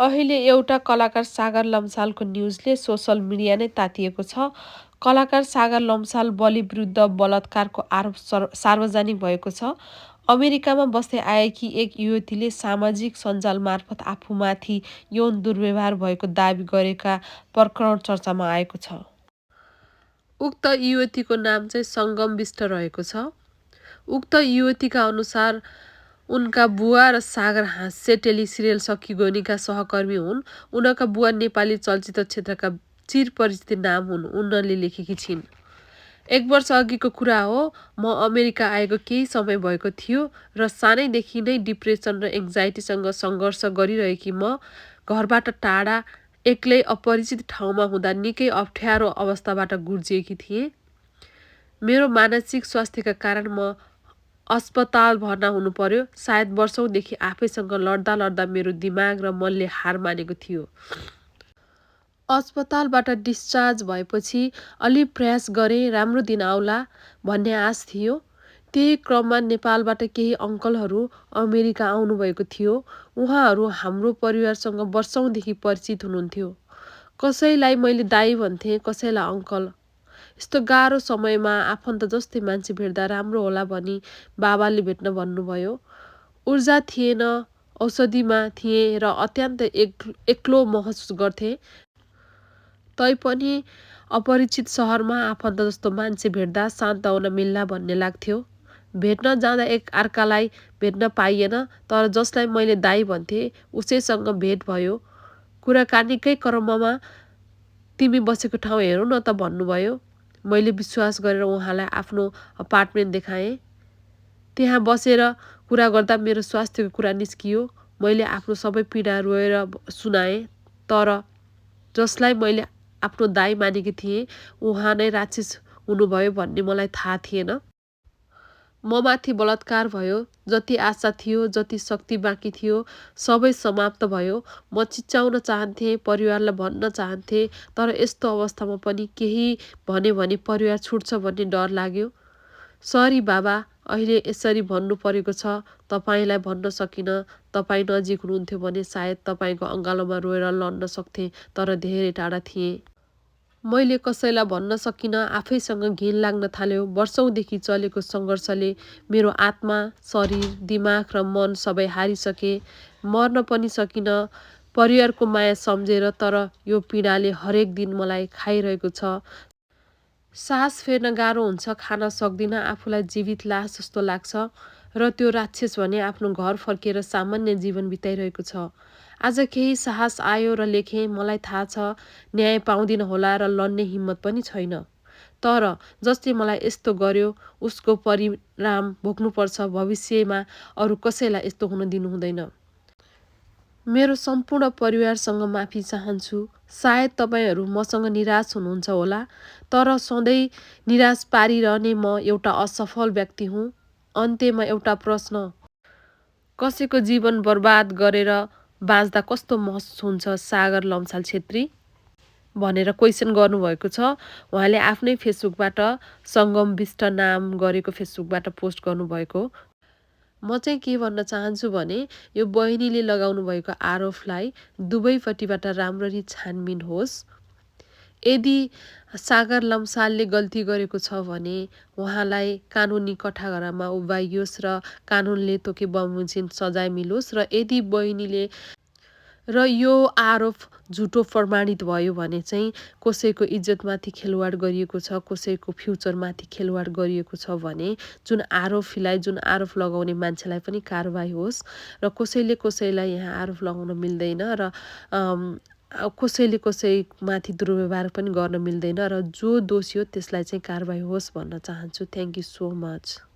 अहिले एउटा कलाकार सागर लम्सालको न्युजले सोसल मिडिया नै तातिएको छ। कलाकार सागर लम्साल बलि विरुद्ध बलात्कारको आरोप सार्वजनिक भएको छ। अमेरिकामा बस्दै आएकी एक युवतीले सामाजिक सञ्जाल मार्फत आफूमाथि यौन दुर्व्यवहार भएको दाबी गरेका प्रकरण चर्चामा आएको छ। उक्त युवतीको नाम चाहिँ सङ्गम बिष्ट रहेको छ। उक्त युवतीका अनुसार उनका बुवा र सागर हाँस्य टेलिसिरियल सखीगोनीका सहकर्मी हुन्। उनका बुवा नेपाली चलचित्र क्षेत्रका चिरपरिचित नाम हुन्। उनले लेखेकी छिन्, 1 वर्ष अघिको कुरा हो। म अमेरिका आएको केही समय भएको थियो र सानैदेखि नै डिप्रेसन र एङ्जाइटीसँग सङ्घर्ष गरिरहेकी म घरबाट टाढा एक्लै अपरिचित ठाउँमा हुँदा निकै अप्ठ्यारो अवस्थाबाट गुज्रिएकी थिएँ। मेरो मानसिक स्वास्थ्यका कारण म अस्पताल भर्ना हुनु पर्यो। सायद वर्षौंदेखि आफैसँग लड्दा लड्दा मेरो दिमाग र मनले हार मानेको थियो। अस्पतालबाट डिस्चार्ज भएपछि अलि प्रयास गरेँ, राम्रो दिन आउला भन्ने आश थियो। त्यही क्रममा नेपालबाट केही अङ्कलहरू अमेरिका आउनुभएको थियो। उहाँहरू हाम्रो परिवारसँग वर्षौंदेखि परिचित हुनुहुन्थ्यो। कसैलाई मैले दाइ भन्थेँ, कसैलाई अङ्कल। यस्तो गाह्रो समयमा आफन्त जस्तै मान्छे भेट्दा राम्रो होला भनी बाबाले भेट्न भन्नुभयो। ऊर्जा थिएन, औषधिमा थिएँ र अत्यन्त एक्लो महसुस गर्थेँ। तैपनि अपरिचित सहरमा आफन्त जस्तो मान्छे भेट्दा सान्त्वना मिल्ला भन्ने लाग्थ्यो। भेट्न जाँदा एक अर्कालाई भेट्न पाइएन, तर जसलाई मैले दाइ भन्थेँ उसैसँग भेट भयो। कुराकानीकै क्रममा तिमी बसेको ठाउँ हेरौँ न त भन्नुभयो। मैले विश्वास गरेर उहाँलाई आफ्नो अपार्टमेन्ट देखाएँ। त्यहाँ बसेर कुरा गर्दा मेरो स्वास्थ्यको कुरा निस्कियो। मैले आफ्नो सबै पीडा रोएर सुनाएँ। तर जसलाई मैले आफ्नो दाइ मानेकी थिएँ उहाँ नै राक्षस हुनुभयो भन्ने मलाई थाहा थिएन। ममाथि बलात्कार भयो। जति आशा थियो, जति शक्ति बाँकी थियो, सबै समाप्त भयो। म चिच्याउन चाहन्थेँ, परिवारलाई भन्न चाहन्थेँ, तर यस्तो अवस्थामा पनि केही भने परिवार छुट्छ भन्ने डर लाग्यो। सरी बाबा, अहिले यसरी भन्नु परेको छ। तपाईँलाई भन्न सकिनँ। तपाईँ नजिक हुनुहुन्थ्यो भने सायद तपाईँको अँगालोमा रोएर लड्न सक्थेँ, तर धेरै टाढा थिएँ। मैले कसैलाई भन्न सकिनँ। आफैसँग घिन लाग्न थाल्यो। वर्षौंदेखि चलेको सङ्घर्षले मेरो आत्मा, शरीर, दिमाग र मन सबै हारिसके। मर्न पनि सकिनँ परिवारको माया सम्झेर, तर यो पीडाले हरेक दिन मलाई खाइरहेको छ। सास फेर्न गाह्रो हुन्छ, खान सक्दिनँ, आफूलाई जीवित लास जस्तो लाग्छ। र त्यो राक्षस भने आफ्नो घर फर्केर सामान्य जीवन बिताइरहेको छ। आज केही साहस आयो र लेखेँ। मलाई थाहा छ न्याय पाउँदिन होला र लड्ने हिम्मत पनि छैन। तर जसले मलाई यस्तो गर्यो उसको परिणाम भोग्नुपर्छ। भविष्यमा अरू कसैलाई यस्तो हुन दिनु हुँदैन। मेरो सम्पूर्ण परिवारसँग माफी चाहन्छु। सायद तपाईँहरू मसँग निराश हुनुहुन्छ होला, तर सधैँ निराश पारिरहने म एउटा असफल व्यक्ति हुँ। अन्त्यमा एउटा प्रश्न, कसैको जीवन बर्बाद गरेर बाँच्दा कस्तो महसुस हुन्छ सागर लम्साल छेत्री भनेर क्वेसन गर्नुभएको छ। उहाँले आफ्नै फेसबुकबाट सङ्गम बिष्ट नाम गरेको फेसबुकबाट पोस्ट गर्नुभएको। म चाहिँ के भन्न चाहन्छु भने यो बहिनीले लगाउनु भएको आरोपलाई दुवैपट्टिबाट राम्ररी छानबिन होस्। यदि सागर लम्सालले गल्ती गरेको छ भने उहाँलाई कानुनी कठघरामा उभ्याइयोस् र कानुनले तोके बमोजिम सजाय मिलोस्। र यदि बहिनीले र यो आरोप झुटो प्रमाणित भयो भने चाहिँ कसैको इज्जतमाथि खेलवाड गरिएको छ, कसैको फ्युचरमाथि खेलवाड गरिएको छ भने जुन आरोप लगाउने मान्छेलाई पनि कारबाही होस्। र कसैले कसैलाई यहाँ आरोप लगाउन मिल्दैन र कसैले कसैमाथि दुर्व्यवहार पनि गर्न मिल्दैन। र जो दोषी हो त्यसलाई चाहिँ कारबाही होस् भन्न चाहन्छु। Thank you so much.